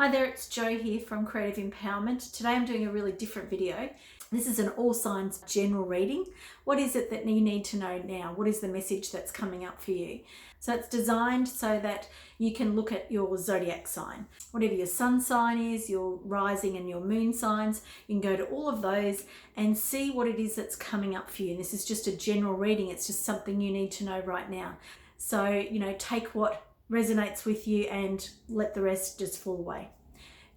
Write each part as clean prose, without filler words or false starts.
Hi there, it's Jo here from Creative Empowerment. Today I'm doing a really different video. This is an all signs general reading. What is it that you need to know now? What is the message that's coming up for you? So it's designed so that you can look at your zodiac sign. Whatever your sun sign is, your rising and your moon signs, you can go to all of those and see what it is that's coming up for you. And this is just a general reading. It's just something you need to know right now. So, take what resonates with you and let the rest just fall away.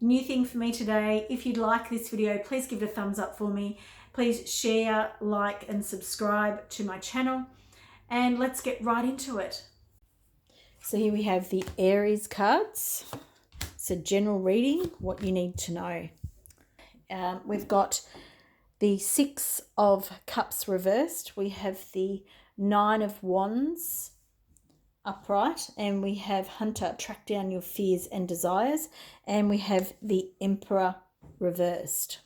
New thing for me today, if you'd like this video, please give it a thumbs up for me. Please share, like and subscribe to my channel, and let's get right into it. So here we have the Aries cards. It's a general reading, what you need to know. We've got the Six of Cups reversed. We have the Nine of Wands upright, and we have Hunter, track down your fears and desires, and we have the Emperor reversed.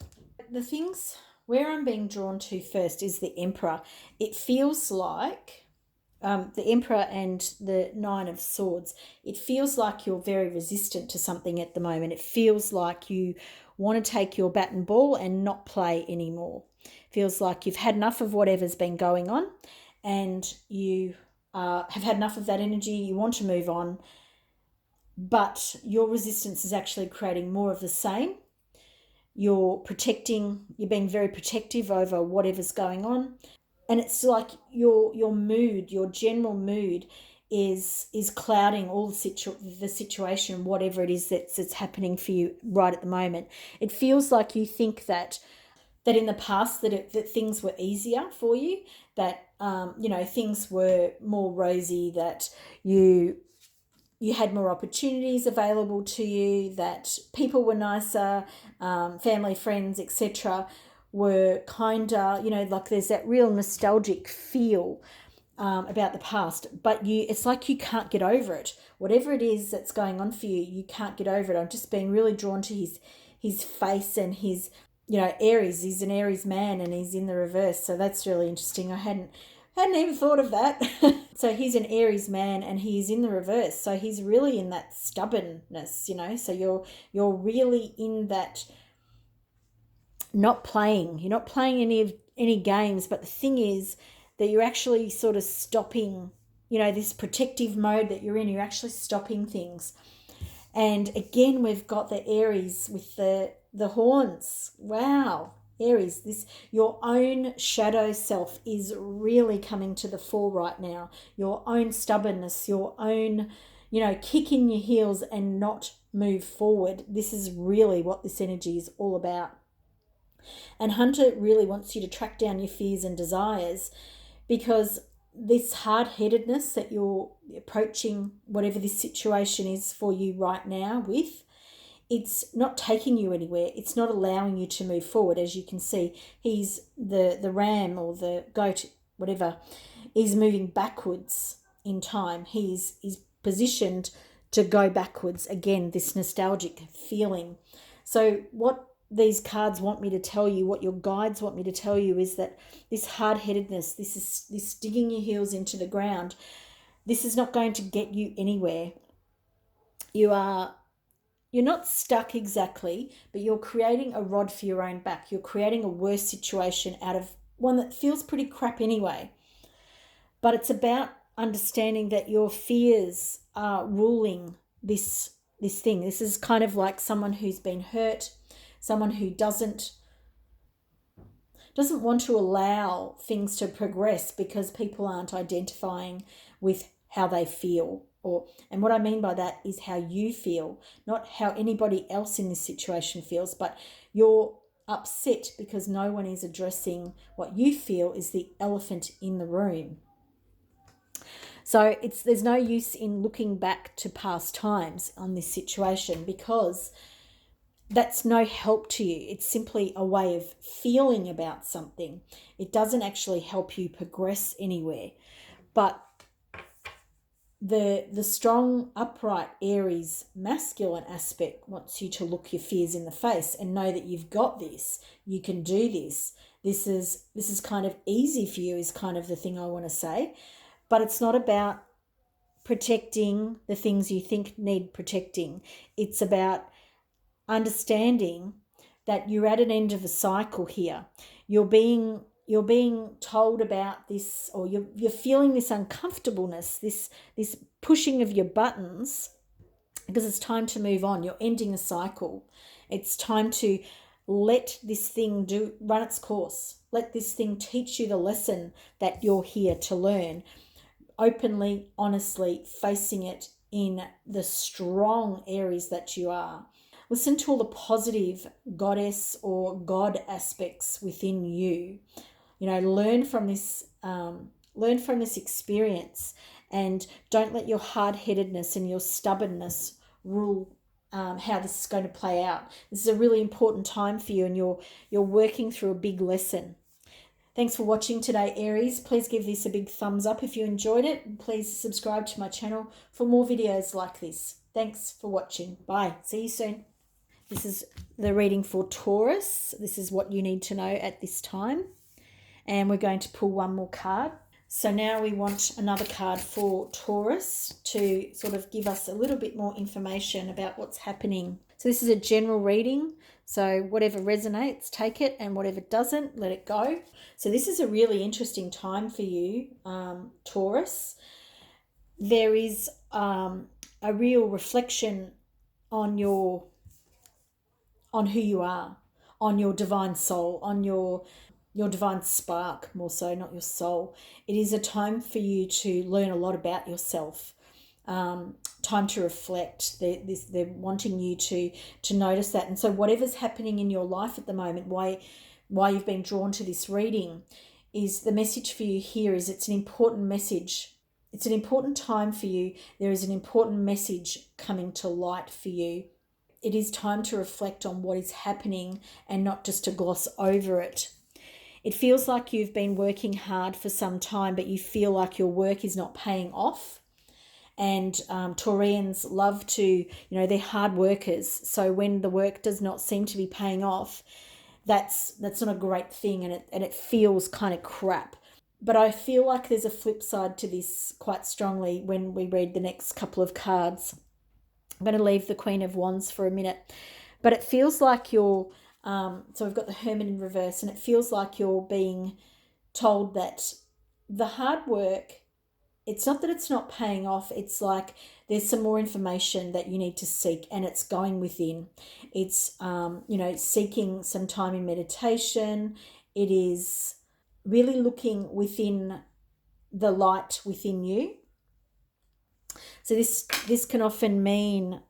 The things where I'm being drawn to first is the Emperor. It feels like the Emperor and the Nine of Swords, it feels like you're very resistant to something at the moment. It feels like you want to take your bat and ball and not play anymore. It feels like you've had enough of whatever's been going on, and you have had enough of that energy, you want to move on, but your resistance is actually creating more of the same. You're being very protective over whatever's going on, and it's like your mood, your general mood is clouding all the situation, whatever it is that's happening for you right at the moment. It feels like you think that in the past that things were easier for you, that things were more rosy, that you had more opportunities available to you, that people were nicer, family, friends, etc. were kinder, like there's that real nostalgic feel about the past, but it's like you can't get over it. Whatever it is that's going on for you, you can't get over it. I'm just being really drawn to his face and his, Aries. He's an Aries man and he's in the reverse, so that's really interesting. I hadn't even thought of that. So he's an Aries man and he's in the reverse, so he's really in that stubbornness, so you're really in that not playing. You're not playing any games, but the thing is that you're actually sort of stopping, this protective mode that you're in, you're actually stopping things. And again, we've got the Aries with the horns. Wow, Aries, your own shadow self is really coming to the fore right now. Your own stubbornness, your own, kick in your heels and not move forward. This is really what this energy is all about. And Hunter really wants you to track down your fears and desires, because this hard-headedness that you're approaching whatever this situation is for you right now with, it's not taking you anywhere. It's not allowing you to move forward. As you can see, he's the ram or the goat, whatever, is moving backwards in time. He's positioned to go backwards. Again, this nostalgic feeling. So what these cards want me to tell you, what your guides want me to tell you, is that this hard-headedness, this digging your heels into the ground, this is not going to get you anywhere. You're not stuck exactly, but you're creating a rod for your own back. You're creating a worse situation out of one that feels pretty crap anyway. But it's about understanding that your fears are ruling this thing. This is kind of like someone who's been hurt, someone who doesn't want to allow things to progress because people aren't identifying with how they feel. And what I mean by that is how you feel, not how anybody else in this situation feels, but you're upset because no one is addressing what you feel is the elephant in the room. So there's no use in looking back to past times on this situation, because that's no help to you. It's simply a way of feeling about something. It doesn't actually help you progress anywhere. But the strong, upright Aries masculine aspect wants you to look your fears in the face and know that you've got this. You can do this. This is kind of easy for you, is kind of the thing I want to say. But it's not about protecting the things you think need protecting. It's about understanding that you're at an end of a cycle here. You're being told about this, or you're feeling this uncomfortableness, this pushing of your buttons, because it's time to move on. You're ending a cycle. It's time to let this thing run its course. Let this thing teach you the lesson that you're here to learn. Openly, honestly, facing it in the strong Aries that you are. Listen to all the positive goddess or God aspects within you. Learn from this experience, and don't let your hard-headedness and your stubbornness rule how this is going to play out. This is a really important time for you, and you're working through a big lesson. Thanks for watching today, Aries. Please give this a big thumbs up if you enjoyed it. Please subscribe to my channel for more videos like this. Thanks for watching. Bye. See you soon. This is the reading for Taurus. This is what you need to know at this time. And we're going to pull one more card. So now we want another card for Taurus to sort of give us a little bit more information about what's happening. So this is a general reading. So whatever resonates, take it, and whatever doesn't, let it go. So this is a really interesting time for you, Taurus. There is a real reflection on who you are, on your divine soul, on your divine spark, more so, not your soul. It is a time for you to learn a lot about yourself. Time to reflect. They're wanting you to notice that. And so whatever's happening in your life at the moment, why you've been drawn to this reading, is the message for you here is it's an important message. It's an important time for you. There is an important message coming to light for you. It is time to reflect on what is happening and not just to gloss over it. It feels like you've been working hard for some time, but you feel like your work is not paying off. And Taurians love to, they're hard workers. So when the work does not seem to be paying off, that's not a great thing, and it feels kind of crap. But I feel like there's a flip side to this quite strongly when we read the next couple of cards. I'm going to leave the Queen of Wands for a minute. But it feels like you're, so we've got the Hermit in reverse, and it feels like you're being told that the hard work, it's not that it's not paying off. It's like there's some more information that you need to seek, and it's going within. It's, seeking some time in meditation. It is really looking within the light within you. So this can often mean,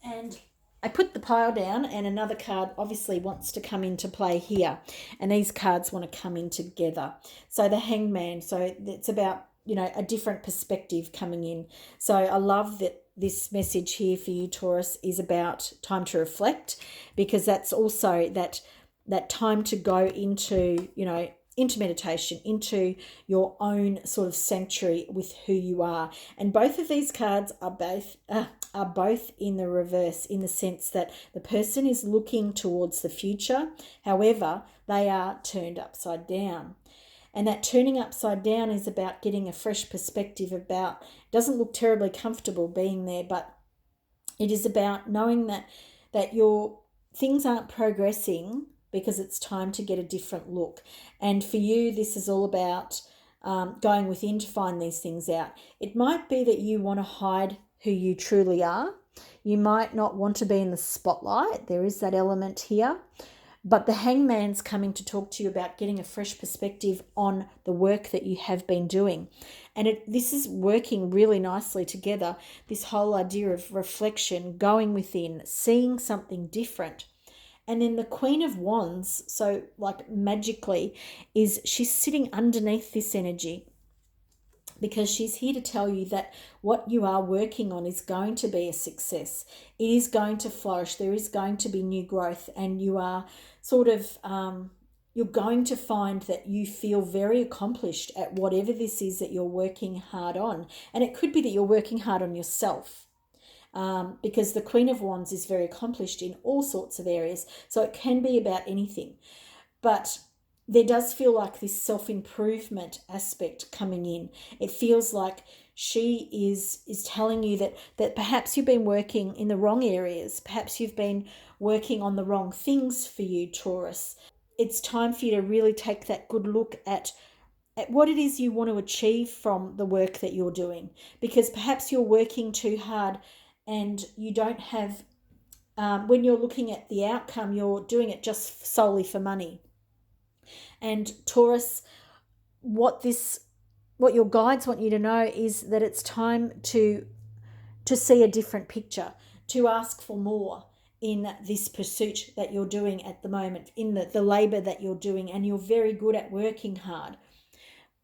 and I put the pile down, and another card obviously wants to come into play here, and these cards want to come in together. So the Hangman, so it's about, a different perspective coming in. So I love that this message here for you, Taurus, is about time to reflect, because that's also that time to go into, into meditation, into your own sort of sanctuary with who you are. And both of these cards are both in the reverse, in the sense that the person is looking towards the future. However, they are turned upside down. And that turning upside down is about getting a fresh perspective about, it doesn't look terribly comfortable being there, but it is about knowing that your things aren't progressing, because it's time to get a different look. And for you, this is all about going within to find these things out. It might be that you want to hide who you truly are. You might not want to be in the spotlight. There is that element here. But the Hangman's coming to talk to you about getting a fresh perspective on the work that you have been doing. And this is working really nicely together, this whole idea of reflection, going within, seeing something different. And then the Queen of Wands, so like magically, she's sitting underneath this energy, because she's here to tell you that what you are working on is going to be a success. It is going to flourish. There is going to be new growth, and you are sort of, you're going to find that you feel very accomplished at whatever this is that you're working hard on. And it could be that you're working hard on yourself. Because the Queen of Wands is very accomplished in all sorts of areas. So it can be about anything. But there does feel like this self-improvement aspect coming in. It feels like she is telling you that perhaps you've been working in the wrong areas. Perhaps you've been working on the wrong things for you, Taurus. It's time for you to really take that good look at what it is you want to achieve from the work that you're doing. Because perhaps you're working too hard and you don't have, when you're looking at the outcome, you're doing it just solely for money. And Taurus, what your guides want you to know is that it's time to see a different picture, to ask for more in this pursuit that you're doing at the moment, in the labor that you're doing, and you're very good at working hard.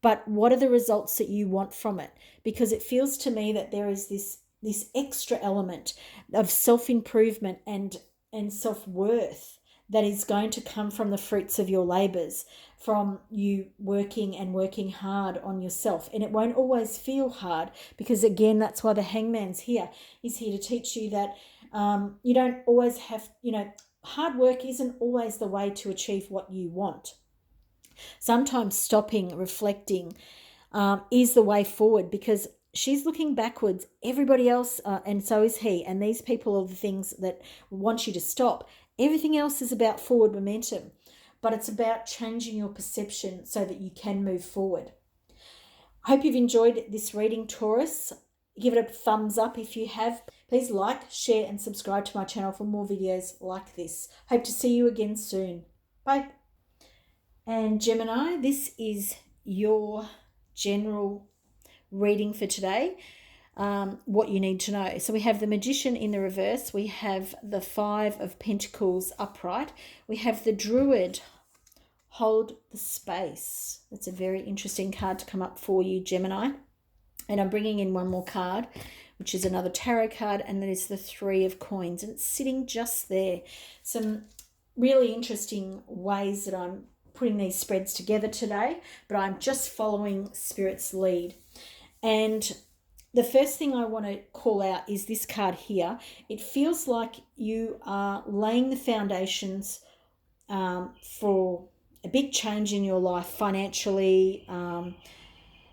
But what are the results that you want from it? Because it feels to me that there is this extra element of self-improvement and self-worth that is going to come from the fruits of your labors, from you working hard on yourself. And it won't always feel hard, because again, that's why the Hangman's here. He's here to teach you that you don't always have, hard work isn't always the way to achieve what you want. Sometimes stopping, reflecting is the way forward, because she's looking backwards. Everybody else, and so is he, and these people are the things that want you to stop. Everything else is about forward momentum, but it's about changing your perception so that you can move forward. I hope you've enjoyed this reading, Taurus. Give it a thumbs up if you have. Please like, share, and subscribe to my channel for more videos like this. Hope to see you again soon. Bye. And Gemini, this is your general reading for today. What you need to know. So we have the Magician in the reverse. We have the Five of Pentacles upright. We have the Druid. Hold the space. That's a very interesting card to come up for you, Gemini. And I'm bringing in one more card, which is another tarot card, and that is the Three of Coins. And it's sitting just there. Some really interesting ways that I'm putting these spreads together today, but I'm just following Spirit's lead. And the first thing I want to call out is this card here. It feels like you are laying the foundations for a big change in your life financially,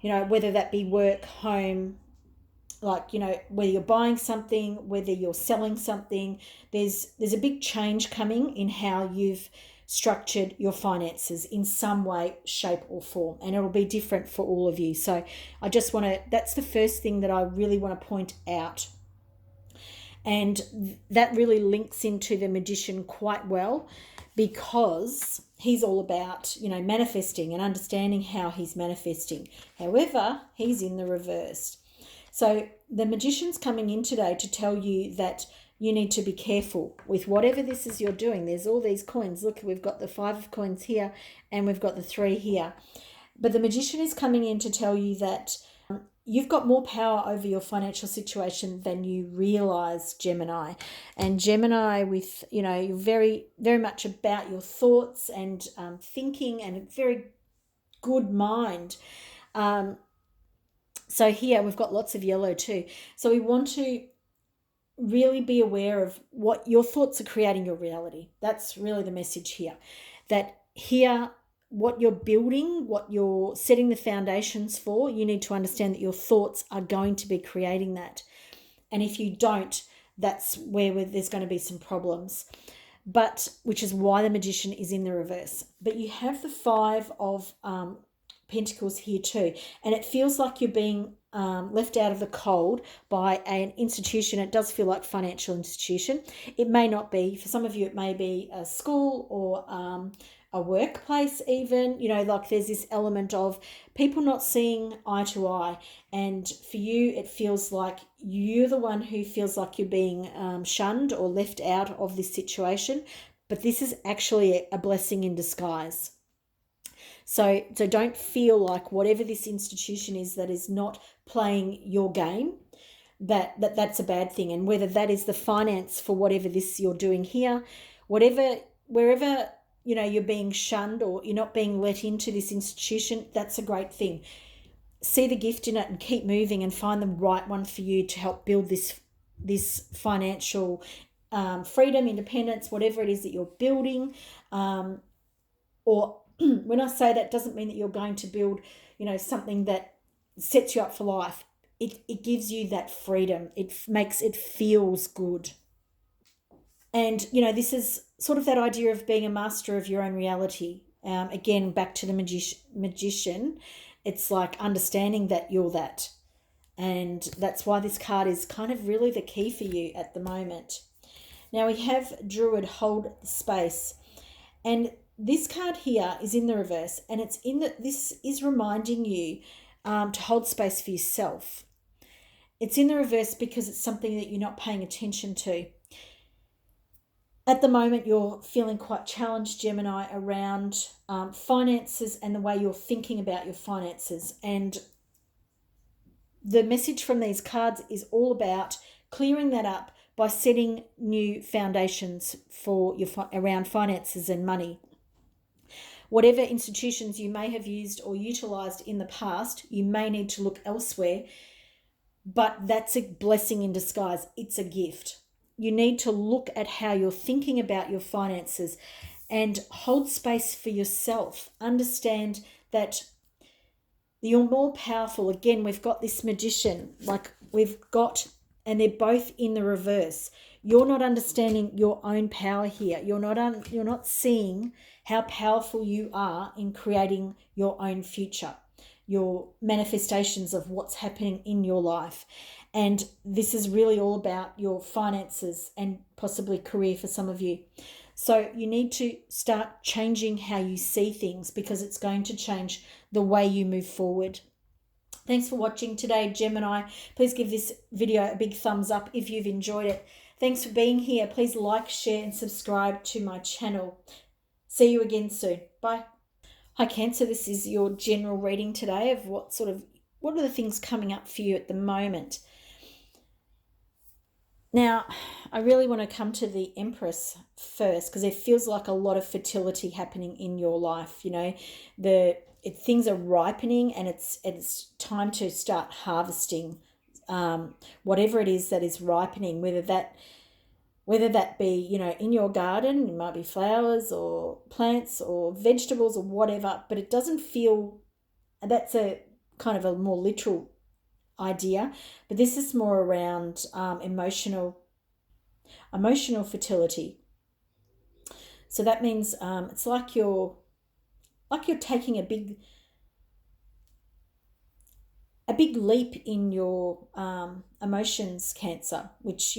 whether that be work, home, whether you're buying something, whether you're selling something. There's a big change coming in how you've structured your finances in some way, shape or form, and it'll be different for all of you. So I just want to, that's the first thing that I really want to point out, and that really links into the Magician quite well, because he's all about manifesting and understanding how he's manifesting. However, he's in the reverse. So the Magician's coming in today to tell you that you need to be careful with whatever this is you're doing. There's all these coins. Look, we've got the Five of Coins here and we've got the Three here. But the Magician is coming in to tell you that you've got more power over your financial situation than you realize, Gemini. And Gemini, with, you're very, very much about your thoughts and thinking, and a very good mind. So here we've got lots of yellow too. So we want to really be aware of what your thoughts are creating your reality. That's really the message here. That here, what you're building, what you're setting the foundations for, you need to understand that your thoughts are going to be creating that. And if you don't, that's where there's going to be some problems. But which is why the Magician is in the reverse. But you have the Five of Pentacles here too, and it feels like you're being left out of the cold by an institution. It does feel like financial institution. It may not be. For some of you, it may be a school or a workplace even. There's this element of people not seeing eye to eye. And for you, it feels like you're the one who feels like you're being shunned or left out of this situation. But this is actually a blessing in disguise. So don't feel like whatever this institution is that is not playing your game, that's a bad thing. And whether that is the finance for whatever this you're doing here, wherever you're being shunned or you're not being let into this institution, that's a great thing. See the gift in it and keep moving and find the right one for you to help build this financial freedom, independence, whatever it is that you're building, or when I say that, doesn't mean that you're going to build, something that sets you up for life. It gives you that freedom. It feels good. And, this is sort of that idea of being a master of your own reality. Again, back to the magician, it's like understanding that you're that. And that's why this card is kind of really the key for you at the moment. Now we have Druid, hold space. And this card here is in the reverse, and it's in that this is reminding you to hold space for yourself. It's in the reverse because it's something that you're not paying attention to. At the moment, you're feeling quite challenged, Gemini, around finances and the way you're thinking about your finances. And the message from these cards is all about clearing that up by setting new foundations for around finances and money. Whatever institutions you may have used or utilized in the past, you may need to look elsewhere, but that's a blessing in disguise. It's a gift. You need to look at how you're thinking about your finances and hold space for yourself. Understand that you're more powerful. Again, we've got this magician, and they're both in the reverse. You're not understanding your own power here. You're not seeing how powerful you are in creating your own future, your manifestations of what's happening in your life. And this is really all about your finances and possibly career for some of you. So you need to start changing how you see things, because it's going to change the way you move forward. Thanks for watching today, Gemini. Please give this video a big thumbs up if you've enjoyed it. Thanks for being here. Please like, share, and subscribe to my channel. See you again soon. Bye. Hi, Cancer. This is your general reading today of what are the things coming up for you at the moment. Now, I really want to come to the Empress first, because it feels like a lot of fertility happening in your life. Things are ripening, and it's time to start harvesting whatever it is that is ripening, whether that be, in your garden. It might be flowers or plants or vegetables or whatever, but it doesn't feel, that's a kind of a more literal idea, but this is more around emotional fertility. So that means it's like you're taking a big leap in your emotions, Cancer, which,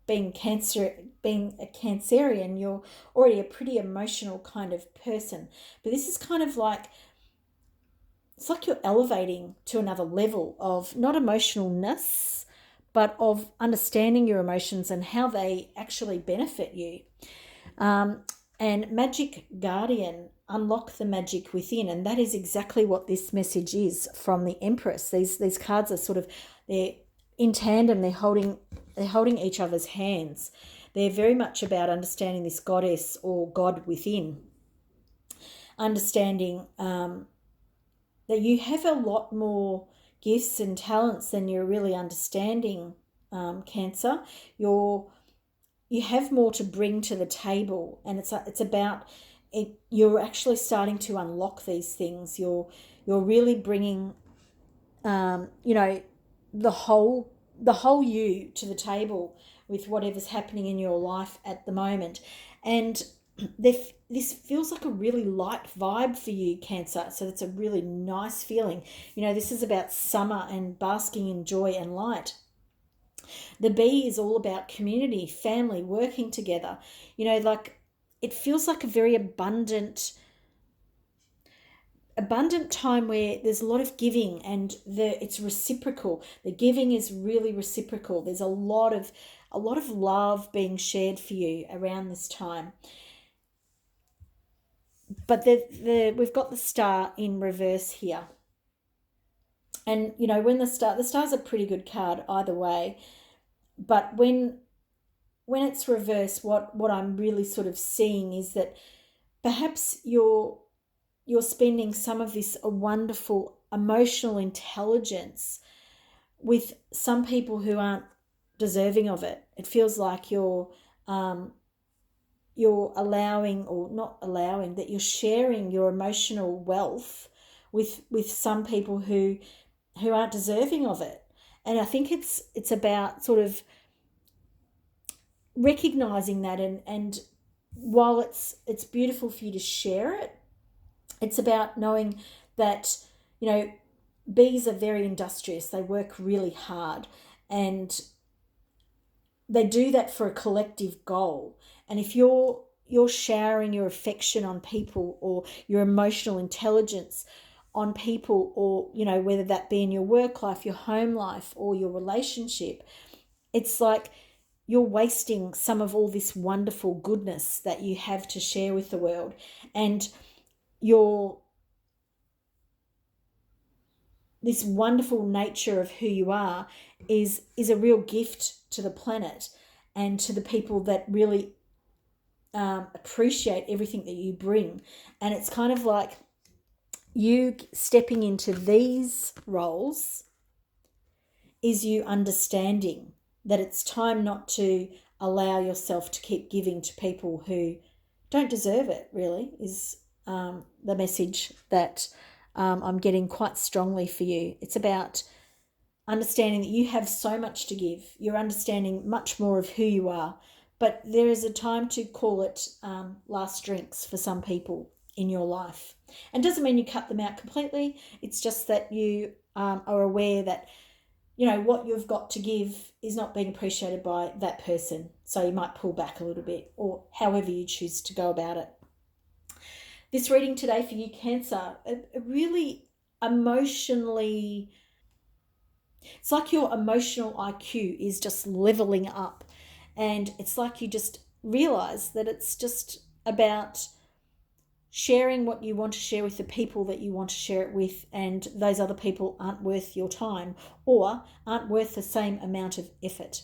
being a Cancerian, you're already a pretty emotional kind of person. But this is kind of like, it's like you're elevating to another level of not emotionalness, but of understanding your emotions and how they actually benefit you. And Magic Guardian, unlock the magic within. And that is exactly what this message is from the Empress. These cards are they're in tandem. They're holding each other's hands. They're very much about understanding this goddess or God within. Understanding that you have a lot more gifts and talents than you're really understanding, Cancer. You have more to bring to the table, and it's about it. You're actually starting to unlock these things. You're really bringing, the whole you to the table with whatever's happening in your life at the moment, and this feels like a really light vibe for you, Cancer. So that's a really nice feeling. This is about summer and basking in joy and light. The bee is all about community, family, working together. It feels like a very abundant time where there's a lot of giving, and it's reciprocal. The giving is really reciprocal. There's a lot of love being shared for you around this time. But we've got the star in reverse here. And, when the star's a pretty good card either way. But when it's reversed, what I'm really sort of seeing is that perhaps you're spending some of this wonderful emotional intelligence with some people who aren't deserving of it. It feels like you're you're allowing, or not allowing, that you're sharing your emotional wealth with some people who aren't deserving of it. And I think it's about sort of recognizing that, and while it's beautiful for you to share it, it's about knowing that, bees are very industrious. They work really hard, and they do that for a collective goal. And if you're showering your affection on people, or your emotional intelligence on people, or whether that be in your work life, your home life, or your relationship, it's like you're wasting some of all this wonderful goodness that you have to share with the world. And this wonderful nature of who you are is a real gift to the planet and to the people that really appreciate everything that you bring. And it's kind of like you stepping into these roles is you understanding that it's time not to allow yourself to keep giving to people who don't deserve it, really, is the message that I'm getting quite strongly for you. It's about understanding that you have so much to give. You're understanding much more of who you are. But there is a time to call it last drinks for some people in your life. And doesn't mean you cut them out completely. It's just that you are aware that, what you've got to give is not being appreciated by that person. So you might pull back a little bit, or however you choose to go about it. This reading today for you, Cancer, a really emotionally, it's like your emotional IQ is just leveling up. And it's like you just realize that it's just about sharing what you want to share with the people that you want to share it with, and those other people aren't worth your time, or aren't worth the same amount of effort.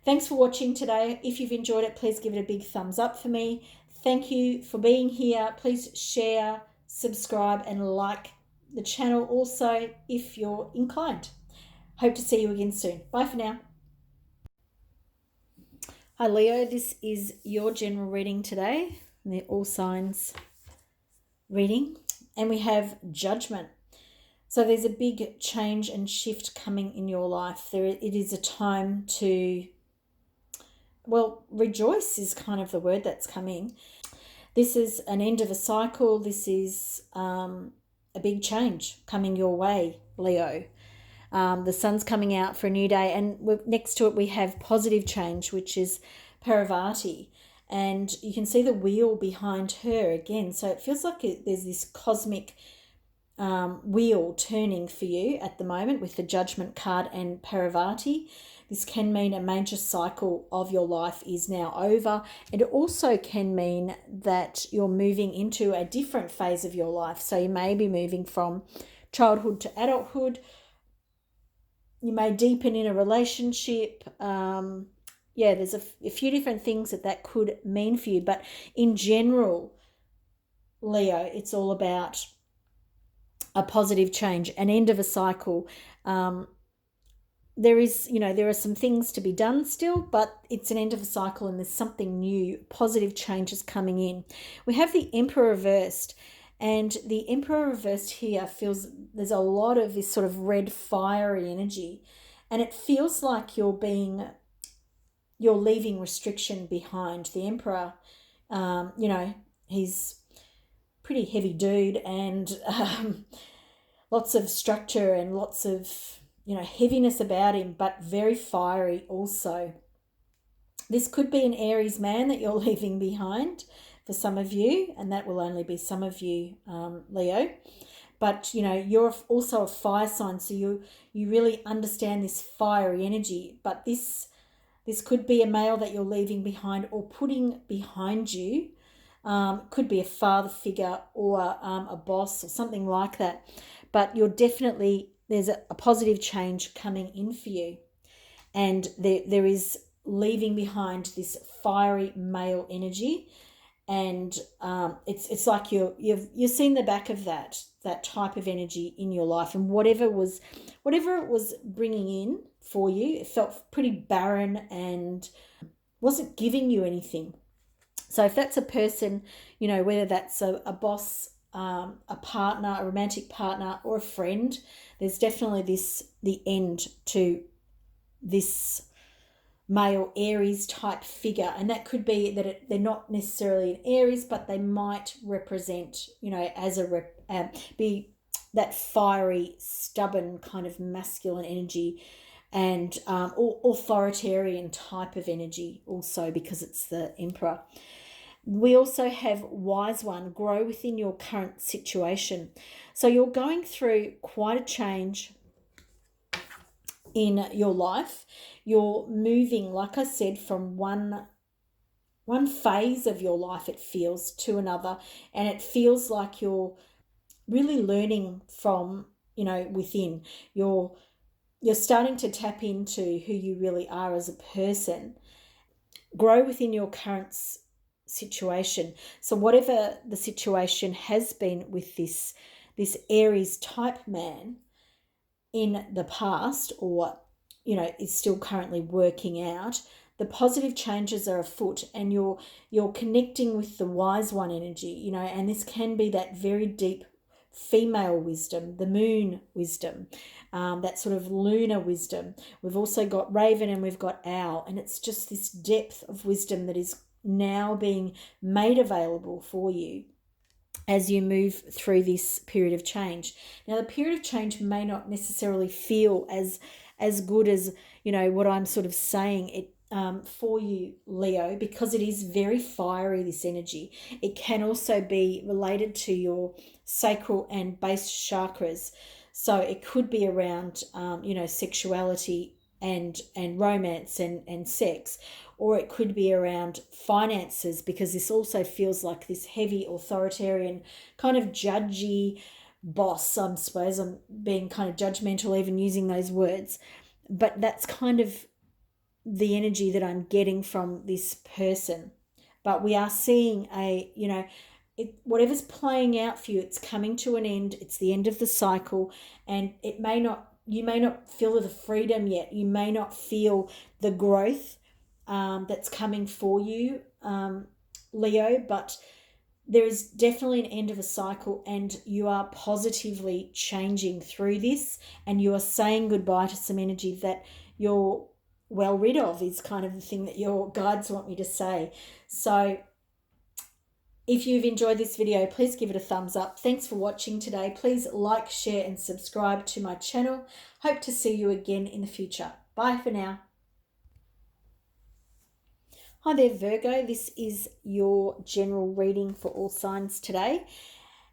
Thanks for watching today. If you've enjoyed it, please give it a big thumbs up for me. Thank you for being here. Please share, subscribe, and like the channel also if you're inclined. Hope to see you again soon. Bye for now. Hi Leo, this is your general reading today. They're all signs reading. And we have Judgment. So there's a big change and shift coming in your life. It is a time to, rejoice is kind of the word that's coming. This is an end of a cycle. This is a big change coming your way, Leo. The sun's coming out for a new day, and next to it we have positive change, which is Parvati. And you can see the wheel behind her again. So it feels like there's this cosmic wheel turning for you at the moment with the Judgment card and Parvati. This can mean a major cycle of your life is now over. It also can mean that you're moving into a different phase of your life. So you may be moving from childhood to adulthood. You may deepen in a relationship. There's a few different things that could mean for you. But in general, Leo, it's all about a positive change, an end of a cycle. There are some things to be done still, but it's an end of a cycle and there's something new, positive changes coming in. We have the Emperor reversed, and the Emperor reversed here feels there's a lot of this sort of red fiery energy, and it feels like you're leaving restriction behind. The Emperor, he's pretty heavy dude, and lots of structure and lots of heaviness about him, but very fiery also. This could be an Aries man that you're leaving behind for some of you, and that will only be some of you, Leo. But you're also a fire sign, so you really understand this fiery energy. But this could be a male that you're leaving behind or putting behind you. Could be a father figure or a boss or something like that. But there's a positive change coming in for you. And there is leaving behind this fiery male energy. And it's like you've seen the back of that type of energy in your life. And whatever it was bringing in for you, it felt pretty barren and wasn't giving you anything. So if that's a person, you know, whether that's a boss, a partner, a romantic partner, or a friend, there's definitely the end to this male Aries type figure. And that could be that they're not necessarily an Aries, but they might represent, you know, as be that fiery, stubborn kind of masculine energy, and or authoritarian type of energy also, because it's the Emperor. We also have Wise One, grow within your current situation. So you're going through quite a change in your life. You're moving, like I said, from one phase of your life, it feels, to another, and it feels like you're really learning from, you know, within. You're starting to tap into who you really are as a person. Grow within your current situation. So whatever the situation has been with this Aries type man in the past, or, you know, is still currently working out, the positive changes are afoot, and you're connecting with the Wise One energy, you know, and this can be that very deep female wisdom, the moon wisdom, that sort of lunar wisdom. We've also got Raven and we've got Owl, and it's just this depth of wisdom that is now being made available for you as you move through this period of change. Now, the period of change may not necessarily feel as good as, you know, what I'm sort of saying it for you, Leo, because it is very fiery, this energy. It can also be related to your sacral and base chakras. So it could be around, you know, sexuality and romance and sex, or it could be around finances, because this also feels like this heavy authoritarian kind of judgy boss. I suppose I'm being kind of judgmental even using those words, but that's kind of the energy that I'm getting from this person. But we are seeing you know, whatever's playing out for you, it's coming to an end. It's the end of the cycle, and you may not feel the freedom yet. You may not feel the growth that's coming for you, Leo, but there is definitely an end of a cycle, and you are positively changing through this, and you are saying goodbye to some energy that you're well rid of, is kind of the thing that your guides want me to say. So if you've enjoyed this video, please give it a thumbs up. Thanks for watching today. Please like, share and subscribe to my channel. Hope to see you again in the future. Bye for now. Hi there, Virgo. This is your general reading for all signs today.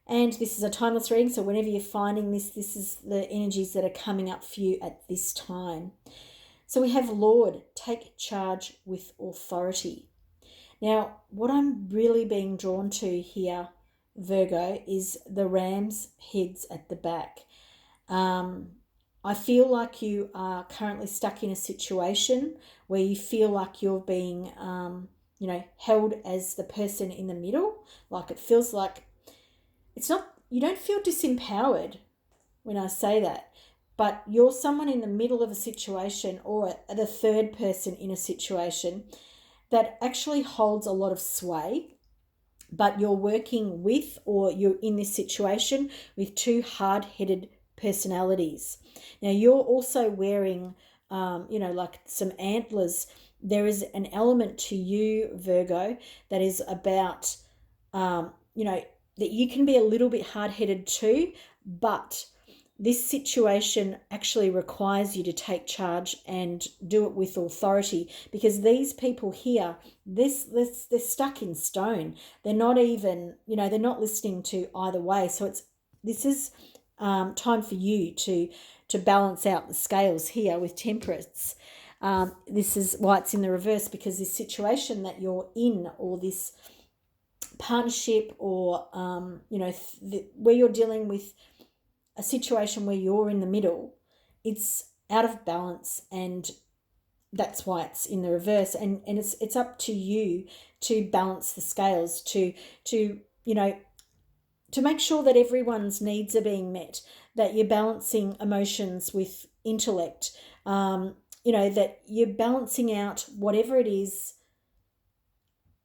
And this is a timeless reading, so whenever you're finding this, this is the energies that are coming up for you at this time. So we have Lord, take charge with authority. Now, what I'm really being drawn to here, Virgo, is the ram's heads at the back. I feel like you are currently stuck in a situation where you feel like you're being, you know, held as the person in the middle. Like it feels like it's not, you don't feel disempowered when I say that, but you're someone in the middle of a situation, or the third person in a situation that actually holds a lot of sway, but you're working with, or you're in this situation with two hard-headed personalities. Now, you're also wearing, you know, like some antlers. There is an element to you, Virgo, that is about, you know, that you can be a little bit hard-headed too, but this situation actually requires you to take charge and do it with authority, because these people here, they're stuck in stone. They're not even, you know, they're not listening to either way. So this is time for you to balance out the scales here with Temperance. This is why it's in the reverse, because this situation that you're in, or this partnership, or you know, where you're dealing with a situation where you're in the middle, it's out of balance, and that's why it's in the reverse. And it's up to you to balance the scales, to you know, to make sure that everyone's needs are being met, that you're balancing emotions with intellect, you know, that you're balancing out whatever it is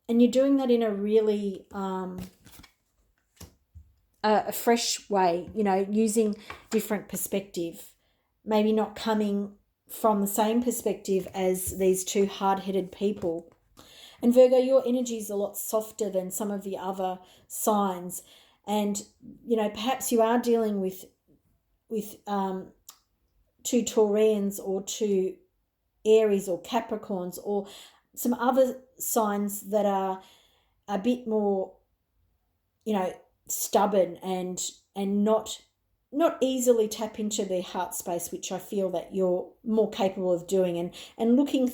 And you're doing that in a really a fresh way, you know, using different perspective, maybe not coming from the same perspective as these two hard-headed people. And Virgo, your energy is a lot softer than some of the other signs. And, you know, perhaps you are dealing with two Taurians or two Aries or Capricorns or some other signs that are a bit more, you know, stubborn and not easily tap into their heart space, which I feel that you're more capable of doing, and looking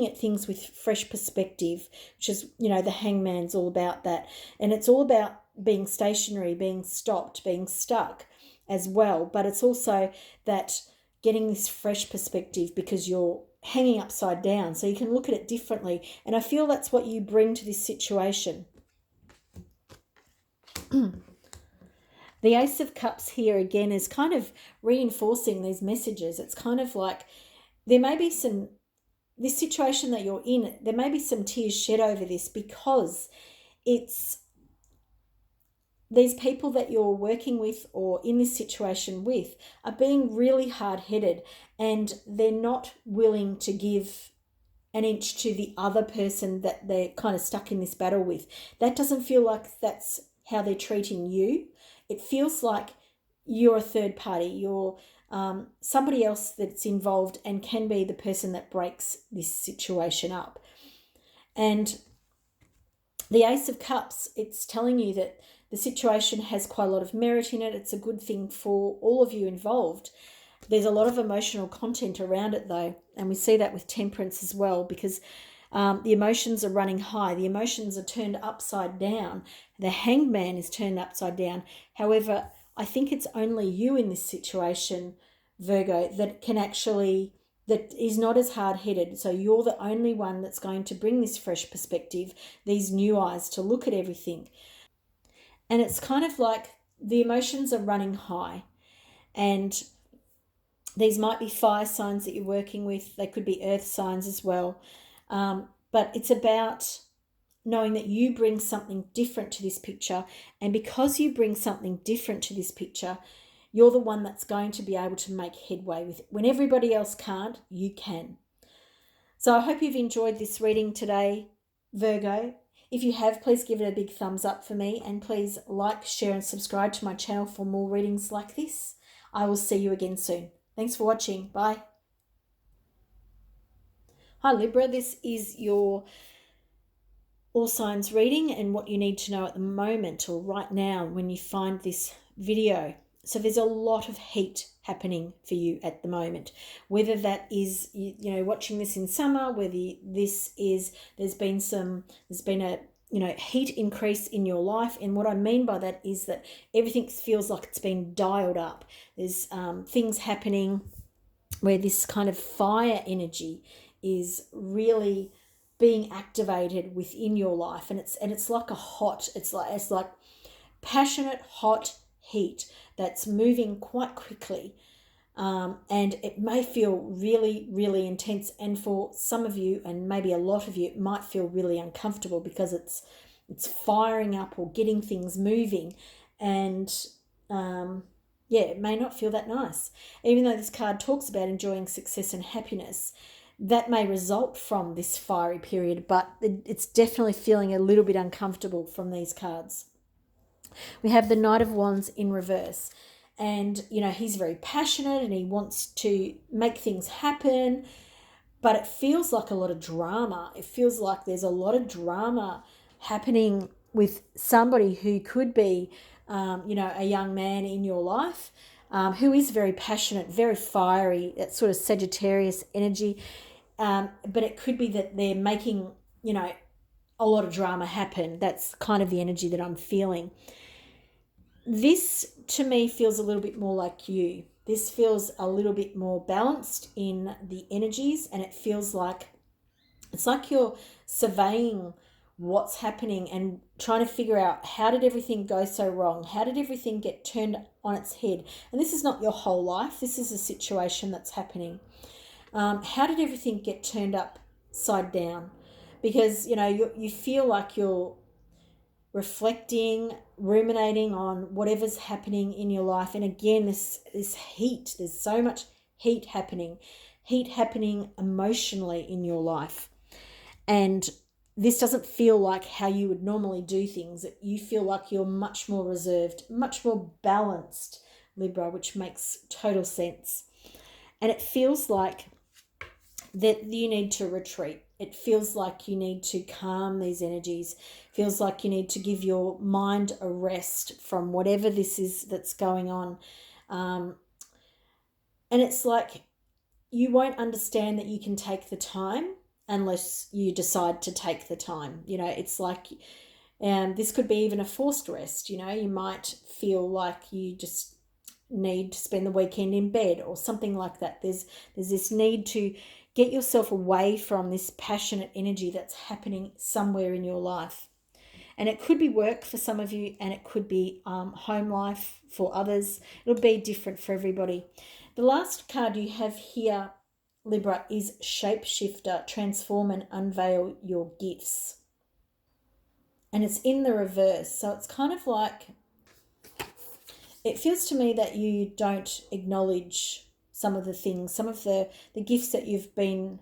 at things with fresh perspective, which is, you know, the Hangman's all about that. And it's all about being stationary, being stopped, being stuck as well. But it's also that getting this fresh perspective because you're hanging upside down, so you can look at it differently. And I feel that's what you bring to this situation. The Ace of Cups here again is kind of reinforcing these messages. It's kind of like there may be this situation that you're in, there may be some tears shed over this, because it's these people that you're working with or in this situation with are being really hard-headed, and they're not willing to give an inch to the other person that they're kind of stuck in this battle with. That doesn't feel like that's how they're treating you. It feels like you're a third party. You're somebody else that's involved and can be the person that breaks this situation up. And the Ace of Cups, it's telling you that the situation has quite a lot of merit in it. It's a good thing for all of you involved. There's a lot of emotional content around it though, and we see that with Temperance as well, because the emotions are running high. The emotions are turned upside down. The Hangman is turned upside down. However, I think it's only you in this situation, Virgo, that is not as hard-headed. So you're the only one that's going to bring this fresh perspective, these new eyes to look at everything. And it's kind of like the emotions are running high, and these might be fire signs that you're working with. They could be earth signs as well. But it's about knowing that you bring something different to this picture. And because you bring something different to this picture, you're the one that's going to be able to make headway with it. When everybody else can't, you can. So I hope you've enjoyed this reading today, Virgo. If you have, please give it a big thumbs up for me, and please like, share and subscribe to my channel for more readings like this. I will see you again soon. Thanks for watching. Bye. Hi Libra, this is your all signs reading and what you need to know at the moment or right now when you find this video. So there's a lot of heat happening for you at the moment, whether that is, you know, watching this in summer, whether there's been a heat increase in your life. And what I mean by that is that everything feels like it's been dialed up. There's things happening where this kind of fire energy is really being activated within your life, and it's like it's like passionate hot heat that's moving quite quickly, and it may feel really, really intense, and for some of you and maybe a lot of you it might feel really uncomfortable because it's firing up or getting things moving, and it may not feel that nice. Even though this card talks about enjoying success and happiness, that may result from this fiery period, but it's definitely feeling a little bit uncomfortable from these cards. We have the Knight of Wands in reverse, and he's very passionate and he wants to make things happen, but it feels like a lot of drama. It feels like there's a lot of drama happening with somebody who could be a young man in your life, who is very passionate, very fiery, that sort of Sagittarius energy. But it could be that they're making, a lot of drama happen. That's kind of the energy that I'm feeling. This, to me, feels a little bit more like you. This feels a little bit more balanced in the energies, and it feels like it's like you're surveying what's happening and trying to figure out, how did everything go so wrong? How did everything get turned on its head? And this is not your whole life. This is a situation that's happening. How did everything get turned upside down? because, you know, you feel like you're reflecting, ruminating on whatever's happening in your life. And again, this heat, there's so much heat happening emotionally in your life. And this doesn't feel like how you would normally do things. You feel like you're much more reserved, much more balanced, Libra, which makes total sense. And it feels like that you need to retreat. It feels like you need to calm these energies. It feels like you need to give your mind a rest from whatever this is that's going on. And it's like you won't understand that you can take the time unless you decide to take the time. You know, it's like this could be even a forced rest. You know, you might feel like you just need to spend the weekend in bed or something like that. There's this need to get yourself away from this passionate energy that's happening somewhere in your life. And it could be work for some of you, and it could be home life for others. It'll be different for everybody. The last card you have here, Libra, is Shapeshifter, transform and unveil your gifts. And it's in the reverse. So it's kind of like, it feels to me that you don't acknowledge some of the things, some of the gifts that you've been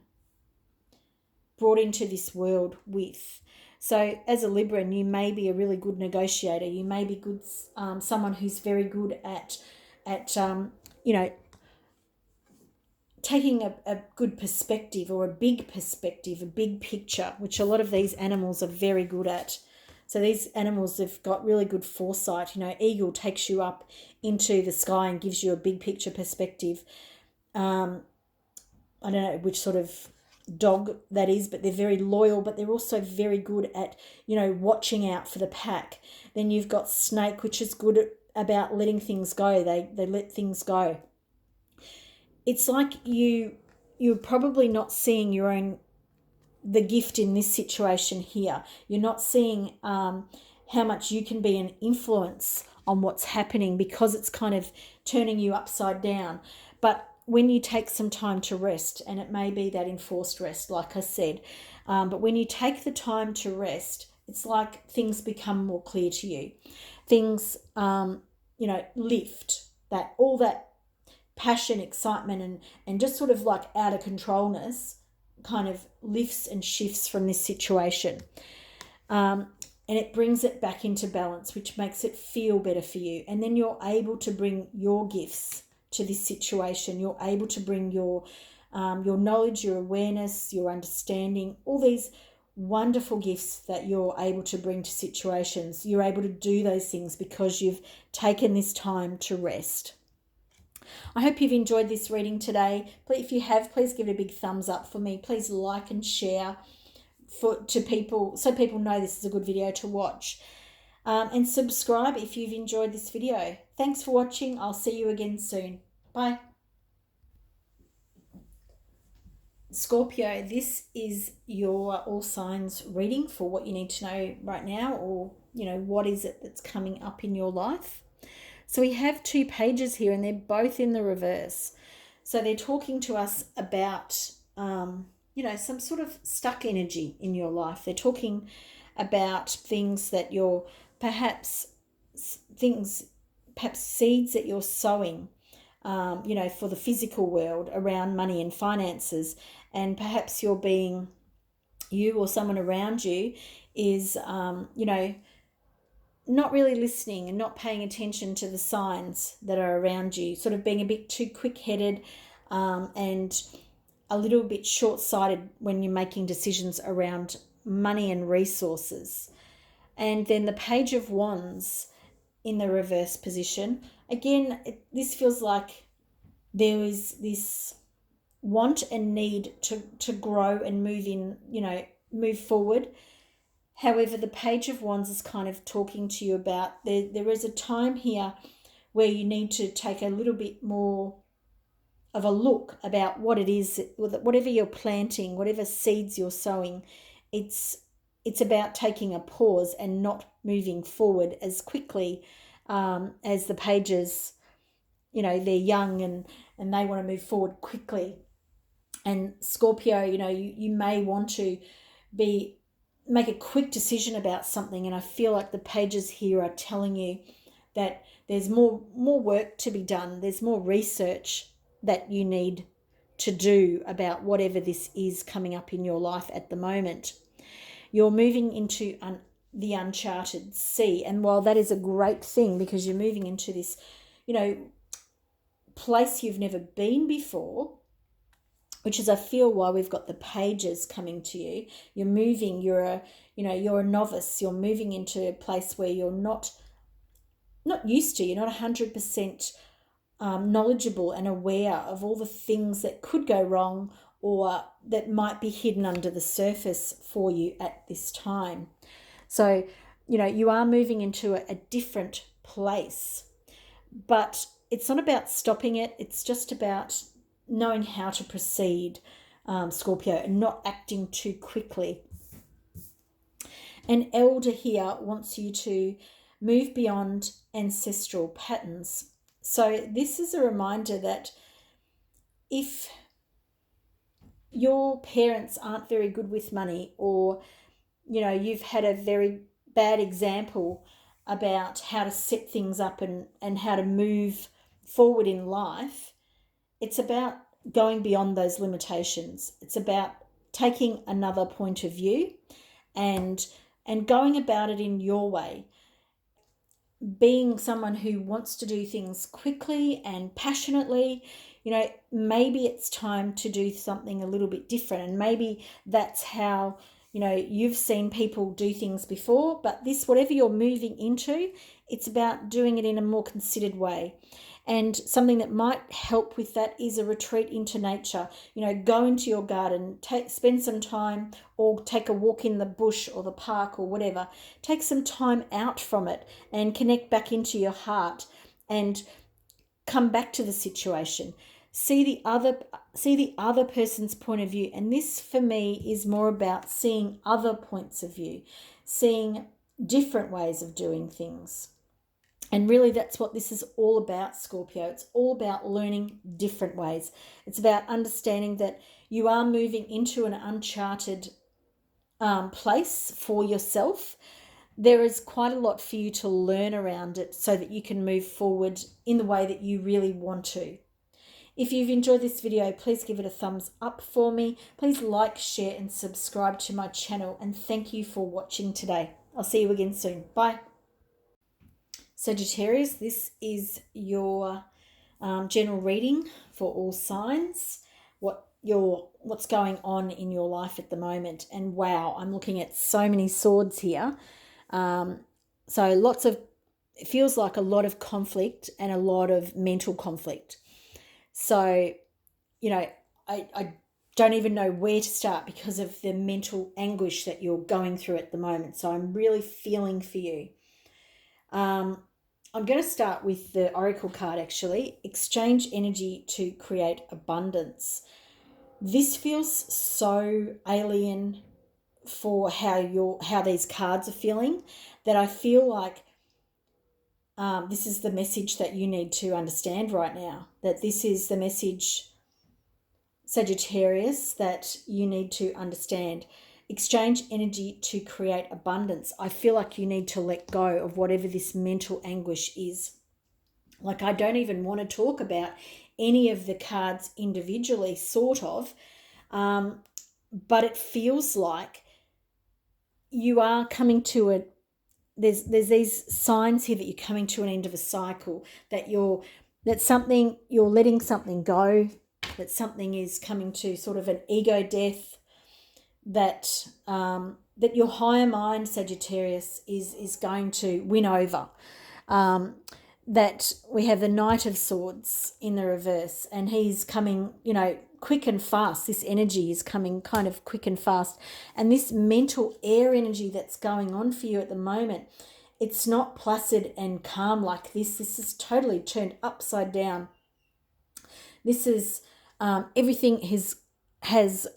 brought into this world with. So as a Libran, you may be a really good negotiator. You may be good, someone who's very good at you know, taking a good perspective or a big perspective, a big picture, which a lot of these animals are very good at. So these animals have got really good foresight. You know, eagle takes you up into the sky and gives you a big picture perspective. I don't know which sort of dog that is, but they're very loyal, but they're also very good at, you know, watching out for the pack. Then you've got snake, which is good about letting things go. They let things go. It's like you're probably not seeing the gift in this situation here. You're not seeing how much you can be an influence on what's happening, because it's kind of turning you upside down. But when you take some time to rest, and it may be that enforced rest, like I said, but when you take the time to rest, it's like things become more clear to you. Things, you know, lift, that all that passion, excitement, and just sort of like out of controlness kind of lifts and shifts from this situation. And it brings it back into balance, which makes it feel better for you. And then you're able to bring your gifts to this situation. You're able to bring your knowledge, your awareness, your understanding, all these wonderful gifts that you're able to bring to situations. You're able to do those things because you've taken this time to rest. I hope you've enjoyed this reading today. If you have, please give it a big thumbs up for me. Please like and share to people, so people know this is a good video to watch. And subscribe if you've enjoyed this video. Thanks for watching. I'll see you again soon. Bye. Scorpio, this is your all signs reading for what you need to know right now, or, you know, what is it that's coming up in your life. So we have two pages here, and they're both in the reverse. So they're talking to us about, you know, some sort of stuck energy in your life. They're talking about things that you're perhaps seeds that you're sowing, you know, for the physical world around money and finances. And perhaps you or someone around you is, you know, not really listening and not paying attention to the signs that are around you, sort of being a bit too quick-headed and a little bit short-sighted when you're making decisions around money and resources. And then the Page of Wands in the reverse position. Again, this feels like there is this want and need to grow and move forward. However, the Page of Wands is kind of talking to you about there is a time here where you need to take a little bit more of a look about what it is, whatever you're planting, whatever seeds you're sowing. It's about taking a pause and not moving forward as quickly as the pages, you know, they're young and they want to move forward quickly. And Scorpio, you know, you may want to make a quick decision about something. And I feel like the pages here are telling you that there's more work to be done. There's more research that you need to do about whatever this is coming up in your life at the moment. You're moving into the uncharted sea. And while that is a great thing because you're moving into this, place you've never been before, which is I feel why we've got the pages coming to you. You're moving, you're a novice. You're moving into a place where you're not used to, you're not 100% knowledgeable and aware of all the things that could go wrong or that might be hidden under the surface for you at this time. So, you are moving into a different place, but it's not about stopping it. It's just about knowing how to proceed, Scorpio, and not acting too quickly. An elder here wants you to move beyond ancestral patterns. So this is a reminder that if your parents aren't very good with money, or you've had a very bad example about how to set things up and how to move forward in life, it's about going beyond those limitations. It's about taking another point of view and going about it in your way. Being someone who wants to do things quickly and passionately, maybe it's time to do something a little bit different. And maybe that's how, you've seen people do things before, but whatever you're moving into, it's about doing it in a more considered way. And something that might help with that is a retreat into nature. Go into your garden, spend some time, or take a walk in the bush or the park or whatever. Take some time out from it and connect back into your heart and come back to the situation. See the other person's point of view. And this for me is more about seeing other points of view, seeing different ways of doing things. And really that's what this is all about, Scorpio. It's all about learning different ways. It's about understanding that you are moving into an uncharted place for yourself. There is quite a lot for you to learn around it so that you can move forward in the way that you really want to. If you've enjoyed this video, please give it a thumbs up for me. Please like, share and subscribe to my channel. And thank you for watching today. I'll see you again soon. Bye. Sagittarius, this is your general reading for all signs, what's going on in your life at the moment. And wow, I'm looking at so many swords here. So it feels like a lot of conflict and a lot of mental conflict. So, I don't even know where to start because of the mental anguish that you're going through at the moment. So I'm really feeling for you. I'm going to start with the Oracle card, actually. Exchange energy to create abundance. This feels so alien for how these cards are feeling, that I feel like this is the message that you need to understand right now. That this is the message, Sagittarius, that you need to understand. Exchange energy to create abundance. I feel like you need to let go of whatever this mental anguish is. Like, I don't even want to talk about any of the cards individually, sort of, but it feels like you are coming to a, there's these signs here that you're coming to an end of a cycle, that you're letting something go, that something is coming to sort of an ego death, that your higher mind, Sagittarius, is going to win over. That we have the Knight of Swords in the reverse, and he's coming, quick and fast. This energy is coming kind of quick and fast. And this mental air energy that's going on for you at the moment, it's not placid and calm like this. This is totally turned upside down. This is everything has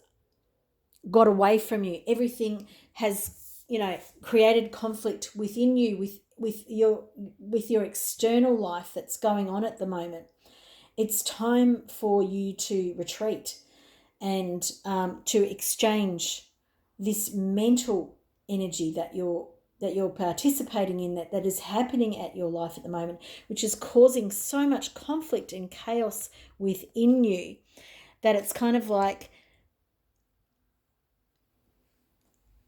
got away from you. Everything has, created conflict within you with your external life that's going on at the moment. It's time for you to retreat and to exchange this mental energy that you're participating in, that is happening at your life at the moment, which is causing so much conflict and chaos within you, that it's kind of like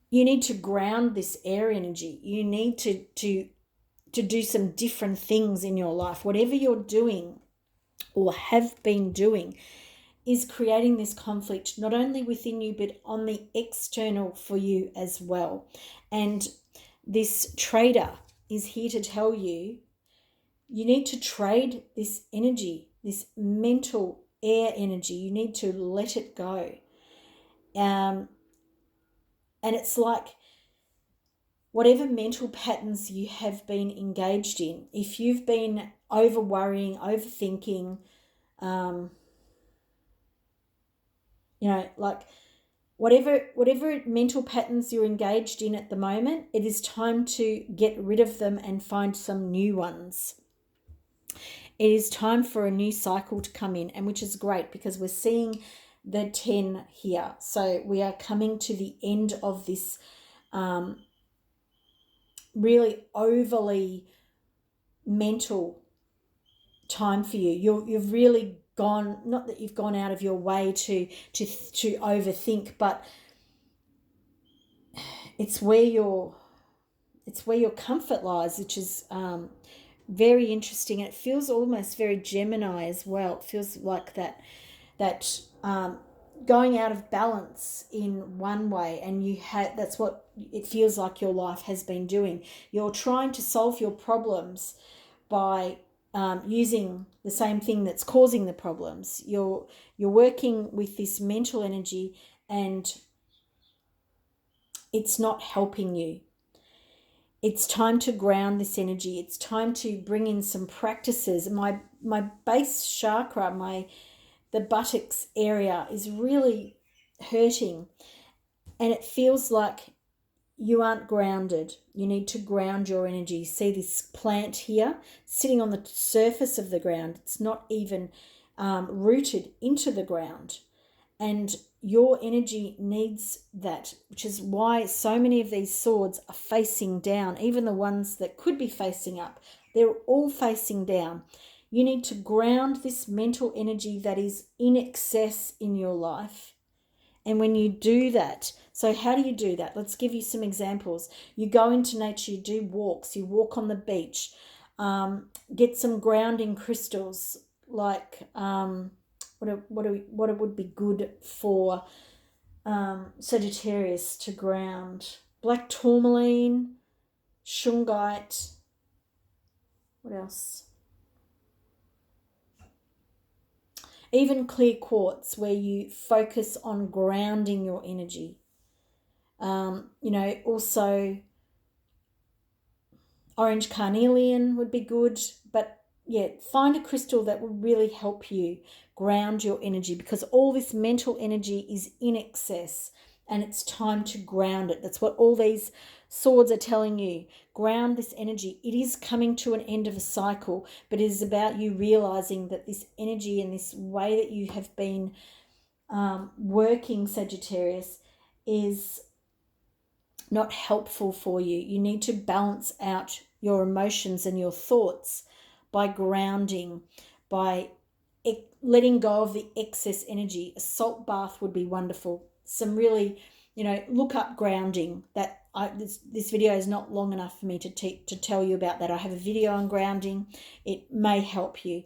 you need to ground this air energy. You need to do some different things in your life. Whatever you're doing or have been doing is creating this conflict, not only within you, but on the external for you as well. And this trader is here to tell you, you need to trade this energy, this mental air energy. You need to let it go. And it's like whatever mental patterns you have been engaged in, if you've been over worrying, overthinking, like whatever mental patterns you're engaged in at the moment, it is time to get rid of them and find some new ones. It is time for a new cycle to come in, and which is great because we're seeing the 10 here. So we are coming to the end of this really overly mental time for you. You've really gone, not that you've gone out of your way to overthink, but it's where your comfort lies, which is very interesting. It feels almost very Gemini as well. It feels like that going out of balance in one way, and that's what it feels like your life has been doing. You're trying to solve your problems by using the same thing that's causing the problems. You're working with this mental energy, and it's not helping you. It's time to ground this energy. It's time to bring in some practices. My base chakra, the buttocks area is really hurting, and it feels like you aren't grounded. You need to ground your energy. See this plant here sitting on the surface of the ground. It's not even rooted into the ground. And your energy needs that, which is why so many of these swords are facing down. Even the ones that could be facing up, they're all facing down. You need to ground this mental energy that is in excess in your life. And when you do that, so how do you do that? Let's give you some examples. You go into nature, you do walks, you walk on the beach, get some grounding crystals like what it would be good for Sagittarius to ground. Black tourmaline, shungite, what else? Even clear quartz, where you focus on grounding your energy. Also orange carnelian would be good, but yeah, find a crystal that will really help you ground your energy, because all this mental energy is in excess and it's time to ground it. That's what all these swords are telling you. Ground this energy. It is coming to an end of a cycle, but it is about you realizing that this energy and this way that you have been working, Sagittarius, is not helpful for you. You need to balance out your emotions and your thoughts by grounding, by letting go of the excess energy. A salt bath would be wonderful. Some really, look up grounding. This video is not long enough for me to tell you about that. I have a video on grounding. It may help you.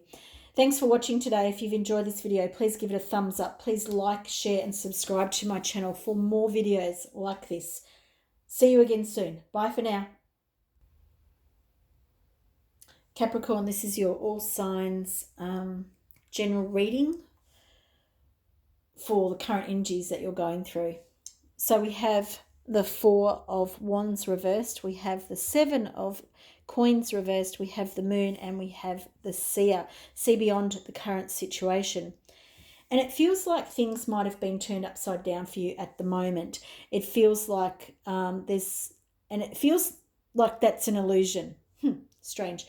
Thanks for watching today. If you've enjoyed this video, please give it a thumbs up. Please like, share, and subscribe to my channel for more videos like this. See you again soon. Bye for now. Capricorn, this is your all signs general reading for the current energies that you're going through. So we have the 4 of Wands reversed, we have the 7 of Coins reversed, we have the Moon, and we have the Seer. See beyond the current situation. And it feels like things might have been turned upside down for you at the moment. It feels like it feels like that's an illusion. Strange.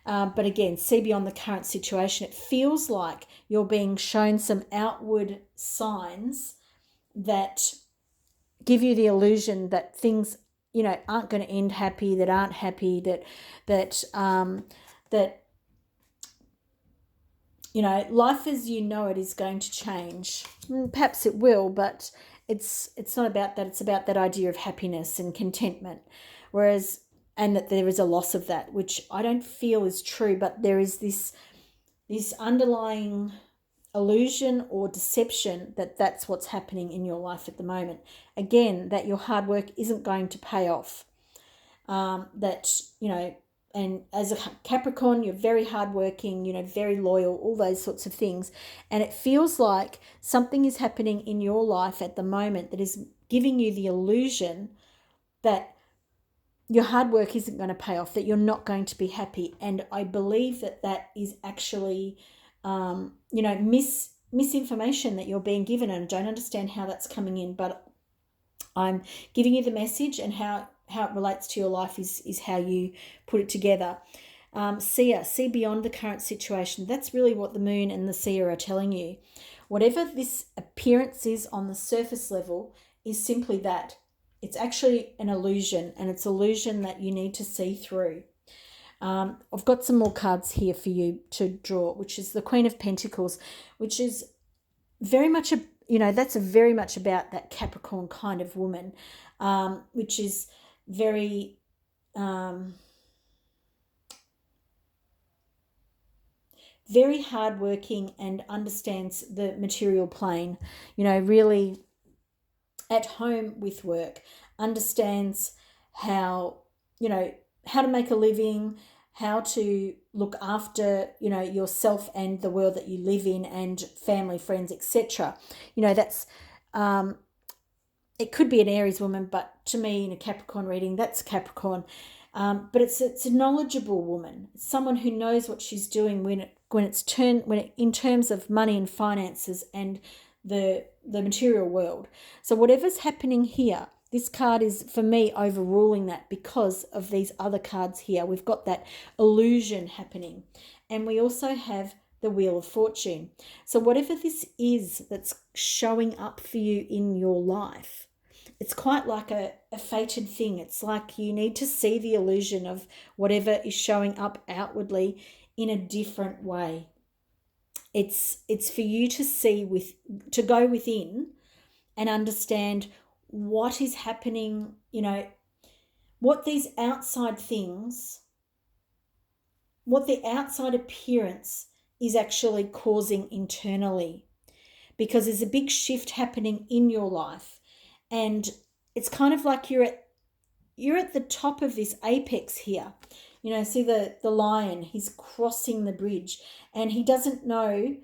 But again, see beyond the current situation. It feels like you're being shown some outward signs that give you the illusion that things, you know, aren't going to end happy, that aren't happy, that you know, life as you know it is going to change. Perhaps it will, but it's not about that. It's about that idea of happiness and contentment. Whereas, and that there is a loss of that, which I don't feel is true, but there is this underlying illusion or deception that that's what's happening in your life at the moment. Again, that your hard work isn't going to pay off. That, you know, and as a Capricorn, you're very hardworking, you know, very loyal, all those sorts of things. And it feels like something is happening in your life at the moment that is giving you the illusion that your hard work isn't going to pay off, that you're not going to be happy. And I believe that that is actually, you know, misinformation that you're being given, and I don't understand how that's coming in, but I'm giving you the message, and how it relates to your life is how you put it together. See beyond the current situation. That's really what the moon and the seer are telling you. Whatever this appearance is on the surface level is simply that. It's actually an illusion, and it's an illusion that you need to see through. I've got some more cards here for you to draw, which is the Queen of Pentacles, which is very much that's very much about that Capricorn kind of woman, which is very very hardworking and understands the material plane, you know, really at home with work, understands how, you know, how to make a living, how to look after, you know, yourself and the world that you live in, and family, friends, etc. You know, that's it could be an Aries woman, but to me in a Capricorn reading, that's Capricorn. But it's a knowledgeable woman, someone who knows what she's doing when in terms of money and finances and the material world. So whatever's happening here, this card is, for me, overruling that because of these other cards here. We've got that illusion happening, and we also have the Wheel of Fortune. So whatever this is that's showing up for you in your life, it's quite like a fated thing. It's like you need to see the illusion of whatever is showing up outwardly in a different way. It's for you to see to go within and understand what is happening, you know, what these outside things, what the outside appearance is actually causing internally, because there's a big shift happening in your life, and it's kind of like you're at the top of this apex here. You know, see the lion, he's crossing the bridge, and he doesn't know,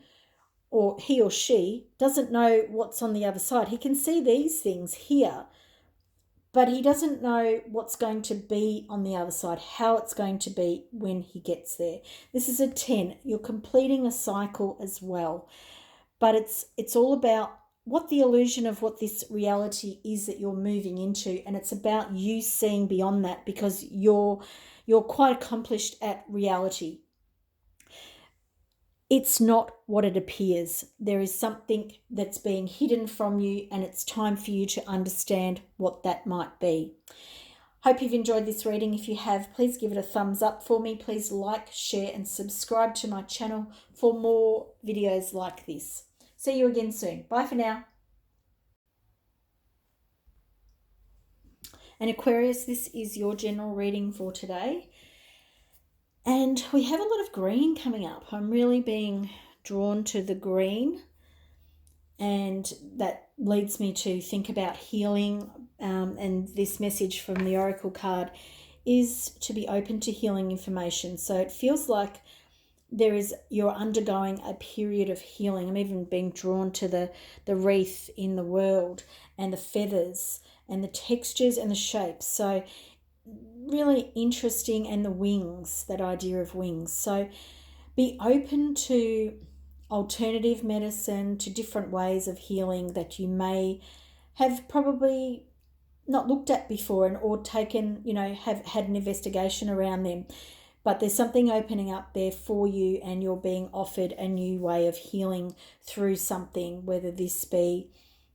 or he or she doesn't know what's on the other side. He can see these things here, but he doesn't know what's going to be on the other side, how it's going to be when he gets there. This is a 10. You're completing a cycle as well. But it's all about what the illusion of what this reality is that you're moving into, and it's about you seeing beyond that, because you're quite accomplished at reality. It's not what it appears. There is something that's being hidden from you, and it's time for you to understand what that might be. Hope you've enjoyed this reading. If you have, please give it a thumbs up for me. Please like, share, and subscribe to my channel for more videos like this. See you again soon. Bye for now. And Aquarius, this is your general reading for today. And we have a lot of green coming up. I'm really being drawn to the green, and that leads me to think about healing. And this message from the Oracle card is to be open to healing information. So it feels like you're undergoing a period of healing. I'm even being drawn to the wreath in the world, and the feathers and the textures and the shapes. So really interesting, and the wings, that idea of wings. So be open to alternative medicine, to different ways of healing that you may have probably not looked at before, or taken, have had an investigation around them. But there's something opening up there for you, and you're being offered a new way of healing through something, whether this be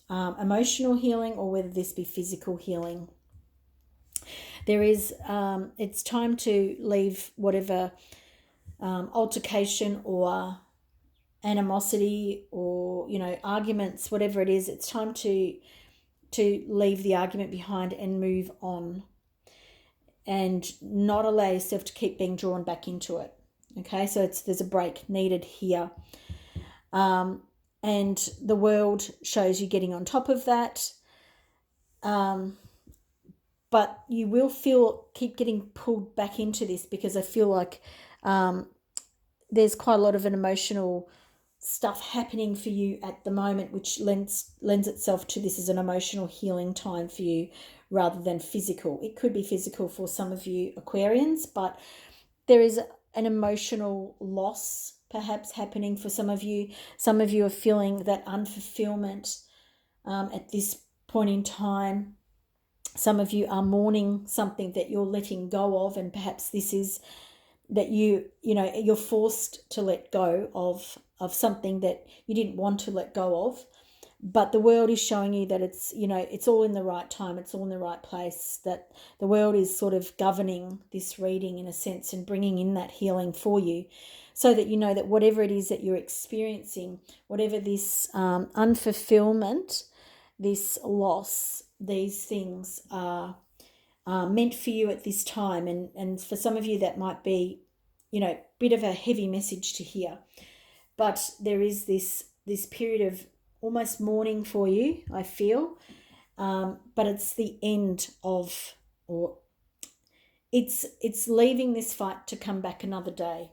emotional healing or whether this be physical healing. There is, it's time to leave whatever altercation or animosity or, you know, arguments, whatever it is. It's time to leave the argument behind and move on, and not allow yourself to keep being drawn back into it. Okay, so there's a break needed here. And the world shows you getting on top of that. But you will keep getting pulled back into this, because I feel like there's quite a lot of an emotional stuff happening for you at the moment, which lends itself to this as an emotional healing time for you rather than physical. It could be physical for some of you Aquarians, but there is an emotional loss perhaps happening for some of you. Some of you are feeling that unfulfillment at this point in time. Some of you are mourning something that you're letting go of, and perhaps this is that you're forced to let go of something that you didn't want to let go of. But the world is showing you that it's, you know, it's all in the right time, it's all in the right place, that the world is sort of governing this reading in a sense and bringing in that healing for you, so that you know that whatever it is that you're experiencing, whatever this unfulfillment, this loss, these things are meant for you at this time. And for some of you that might be, you know, a bit of a heavy message to hear. But there is this period of almost mourning for you, I feel. But it's the end of, or it's leaving this fight to come back another day.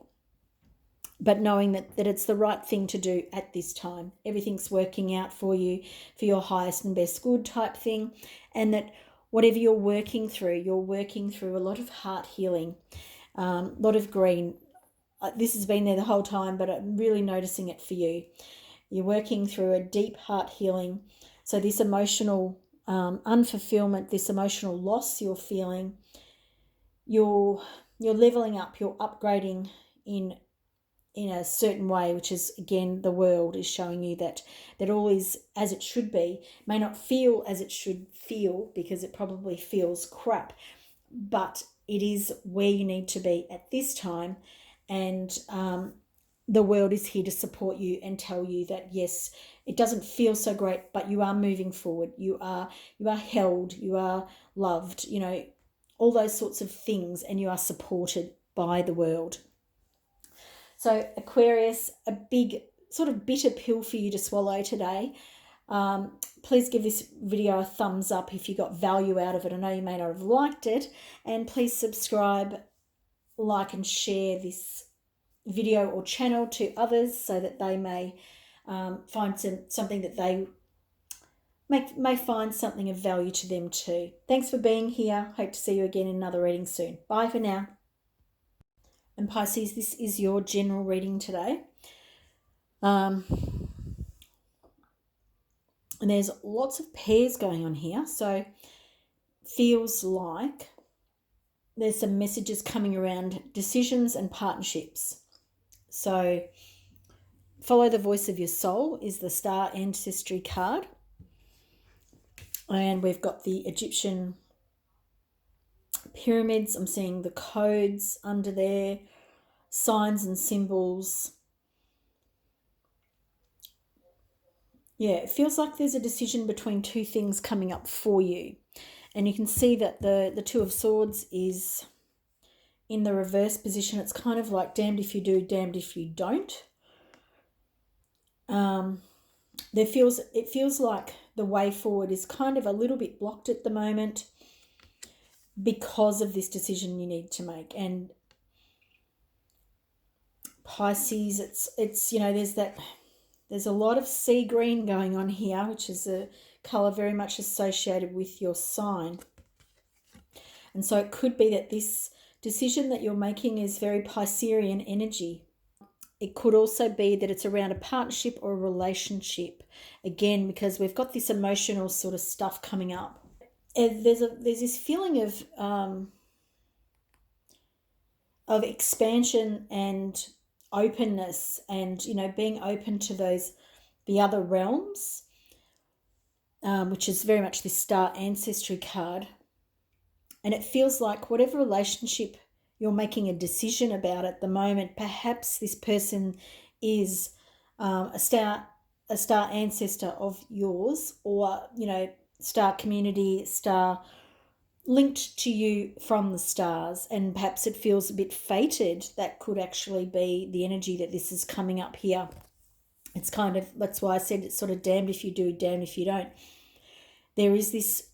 But knowing that it's the right thing to do at this time. Everything's working out for you for your highest and best good type thing. And that whatever you're working through a lot of heart healing, a lot of green. This has been there the whole time, but I'm really noticing it for you. You're working through a deep heart healing. So this emotional unfulfillment, this emotional loss you're feeling, you're leveling up, you're upgrading in a certain way, which is, again, the world is showing you that all is as it should be. May not feel as it should feel, because it probably feels crap, but it is where you need to be at this time. And the world is here to support you and tell you that, yes, it doesn't feel so great, but you are moving forward. You are held, you are loved, you know, all those sorts of things, and you are supported by the world. So Aquarius, a big sort of bitter pill for you to swallow today. Please give this video a thumbs up if you got value out of it. I know you may not have liked it. And please subscribe, like and share this video or channel to others, so that they may find something that they may find something of value to them too. Thanks for being here. Hope to see you again in another reading soon. Bye for now. And Pisces, this is your general reading today. And there's lots of pairs going on here. So feels like there's some messages coming around decisions and partnerships. So follow the voice of your soul is the star ancestry card. And we've got the Egyptian pyramids. I'm seeing the codes under there, signs and symbols. Yeah, it feels like there's a decision between two things coming up for you. And you can see that the Two of Swords is in the reverse position. It's kind of like damned if you do, damned if you don't. It feels like the way forward is kind of a little bit blocked at the moment because of this decision you need to make. And Pisces, it's you know, there's a lot of sea green going on here, which is a colour very much associated with your sign. And so it could be that this decision that you're making is very Piscean energy. It could also be that it's around a partnership or a relationship, again, because we've got this emotional sort of stuff coming up. And there's this feeling of expansion and openness, and, you know, being open to the other realms. which is very much this star ancestry card. And it feels like whatever relationship you're making a decision about at the moment, perhaps this person is a star ancestor of yours, or, you know, star community, star linked to you from the stars, and perhaps it feels a bit fated. That could actually be the energy that this is coming up here. It's kind of, that's why I said it's sort of damned if you do, damned if you don't. There is this,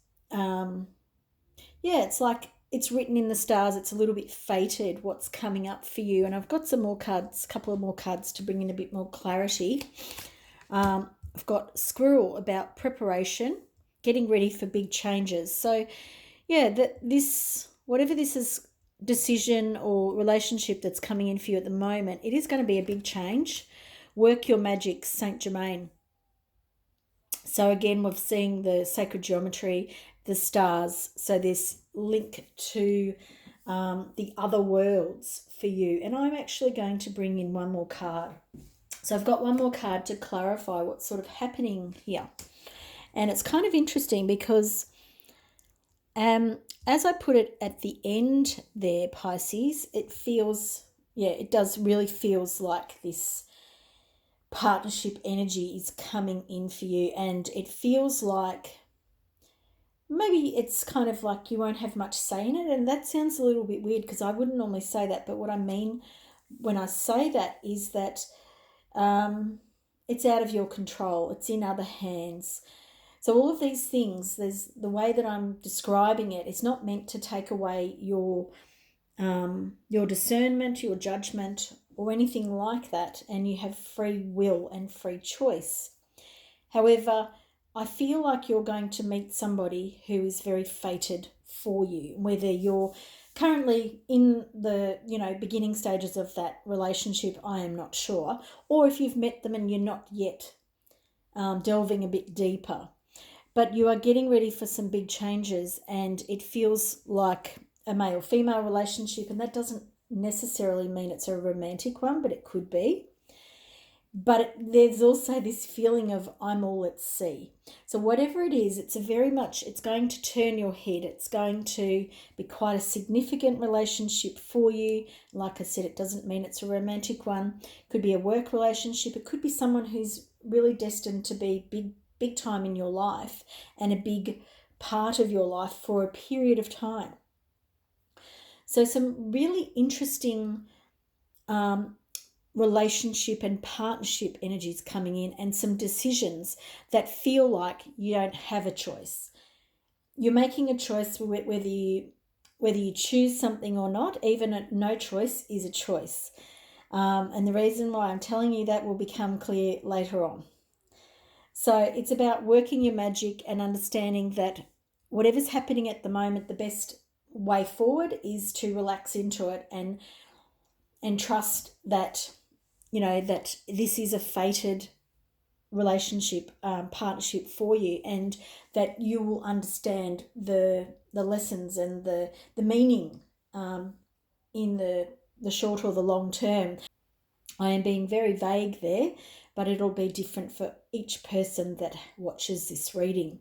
it's like it's written in the stars. It's a little bit fated what's coming up for you. And I've got some more cards, a couple of more cards to bring in a bit more clarity. I've got Squirrel, about preparation, getting ready for big changes. So yeah, whatever this is, decision or relationship that's coming in for you at the moment, it is going to be a big change. Work your magic, Saint Germain. So again, we've seen the sacred geometry, the stars. So this link to the other worlds for you. And I'm actually going to bring in one more card. So I've got one more card to clarify what's sort of happening here. And it's kind of interesting because as I put it at the end there, Pisces, it feels, it does really feels like this partnership energy is coming in for you. And it feels like maybe it's kind of like you won't have much say in it. And that sounds a little bit weird because I wouldn't normally say that. But what I mean when I say that is that it's out of your control. It's in other hands. So all of these things, there's the way that I'm describing it, it's not meant to take away your discernment, your judgment, or anything like that, and you have free will and free choice. However, I feel like you're going to meet somebody who is very fated for you, whether you're currently in the, beginning stages of that relationship, I am not sure, or if you've met them and you're not yet delving a bit deeper. But you are getting ready for some big changes, and it feels like a male-female relationship, and that doesn't necessarily mean it's a romantic one, but it could be. But there's also this feeling of I'm all at sea. So whatever it is, it's going to turn your head. It's going to be quite a significant relationship for you. Like I said, it doesn't mean it's a romantic one. It could be a work relationship. It could be someone who's really destined to be big time in your life and a big part of your life for a period of time. So some really interesting relationship and partnership energies coming in, and some decisions that feel like you don't have a choice. You're making a choice whether you choose something or not. Even no choice is a choice. And the reason why I'm telling you that will become clear later on. So it's about working your magic and understanding that whatever's happening at the moment, the best way forward is to relax into it and trust that, that this is a fated relationship, partnership for you, and that you will understand the lessons and the meaning in the short or the long term. I am being very vague there, but it'll be different for each person that watches this reading.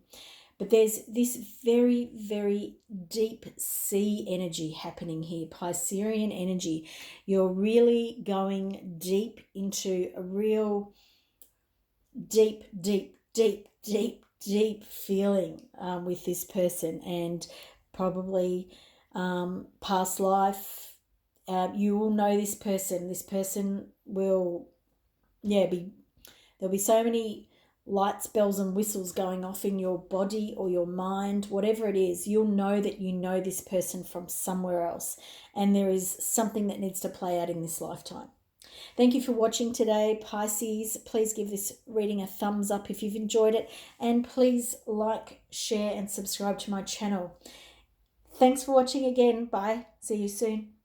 But there's this very, very deep sea energy happening here, Piscean energy. You're really going deep into a real deep feeling with this person, and probably past life. You will know this person. This person will, there'll be so many lights, bells and whistles going off in your body or your mind, whatever it is. You'll know that you know this person from somewhere else, and there is something that needs to play out in this lifetime. Thank you for watching today, Pisces. Please give this reading a thumbs up if you've enjoyed it, and please like, share and subscribe to my channel. Thanks for watching again. Bye. See you soon.